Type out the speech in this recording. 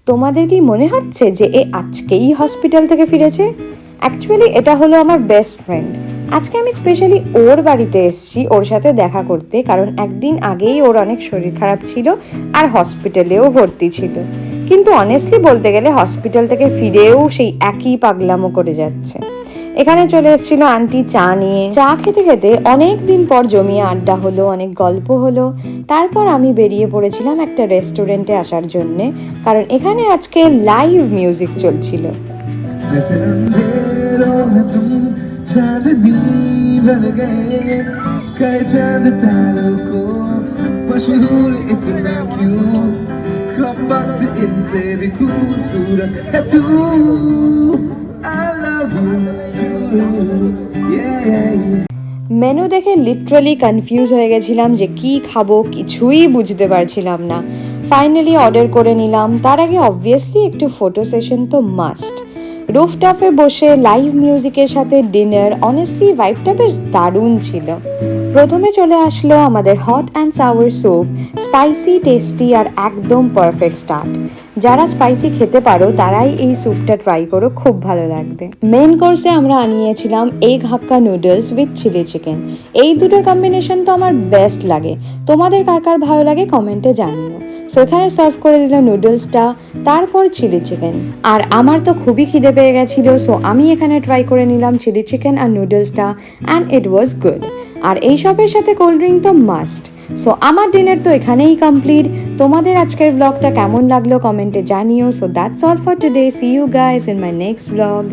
তোমাদের কি মনে হচ্ছে যে এ আজকেই হসপিটাল থেকে ফিরেছে? অ্যাকচুয়ালি এটা হলো আমার বেস্ট ফ্রেন্ড। আজকে আমি স্পেশালি ওর বাড়িতে এসেছি ওর সাথে দেখা করতে, কারণ একদিন আগেই ওর অনেক শরীর খারাপ ছিল আর হসপিটালেও ভর্তি ছিল। কিন্তু অনেস্টলি বলতে গেলে হসপিটাল থেকে ফিরেও সেই একই পাগলামো করে যাচ্ছে। এখানে চলে এসেছিল আন্টি চা নিয়ে। চা খেতে খেতে অনেক দিন পর জমিয়ে আড্ডা হলো, অনেক গল্প হলো। তারপর আমি বেরিয়ে পড়েছিলাম একটা রেস্টুরেন্টে আসার জন্যে, কারণ এখানে আজকে লাইভ মিউজিক চলছিল। जैसे अंधेरों में तुम चांदनी बन गए, कई चांद तारों को मशहूर इतना क्यों, कब वक्त इनसे भी खूबसूरत है तू। I love you too, yeah, yeah, yeah. Menu দেখে লিটারালি কনফিউজ হয়ে গেছিলাম যে কি খাবো, কিছুই বুঝতে পারছিলাম না। ফাইনালি অর্ডার করে নিলাম। তার আগে অবভিয়াসলি একটু ফটো সেশন তো মাস্ট। রুফটপে বসে লাইভ মিউজিকের সাথে ডিনার, অনেস্টলি ভাইবটা বেশ দারুণ ছিল। প্রথমে চলে আসলো আমাদের hot and sour soup, spicy, tasty আর একদম পারফেক্ট স্টার্ট। যারা স্পাইসি খেতে পারো তারাই এই স্যুপটা ট্রাই করো, খুব ভালো লাগবে। মেন কোর্সে আমরা আনিয়েছিলাম egg Hakka noodles with chilli chicken. এই দুটোর কম্বিনেশন তো আমার বেস্ট লাগে। তোমাদের কার কার ভালো লাগে কমেন্টে জানিও। সো এখানে সার্ভ করে দিল নুডলসটা, তারপর চিলি চিকেন। আর আমার তো খুবই খিদে পেয়ে গেছিল, সো আমি এখানে ট্রাই করে নিলাম চিলি চিকেন আর নুডলসটা, অ্যান্ড ইট ওয়াজ গুড। আর এই সবের সাথে কোল্ড ড্রিঙ্ক তো মাস্ট। সো আমার ডিনার তো এখানেই কমপ্লিট। তোমাদের আজকের ব্লগটা কেমন লাগলো কমেন্টে জানিও। So that's all for today. See you guys in my next blog.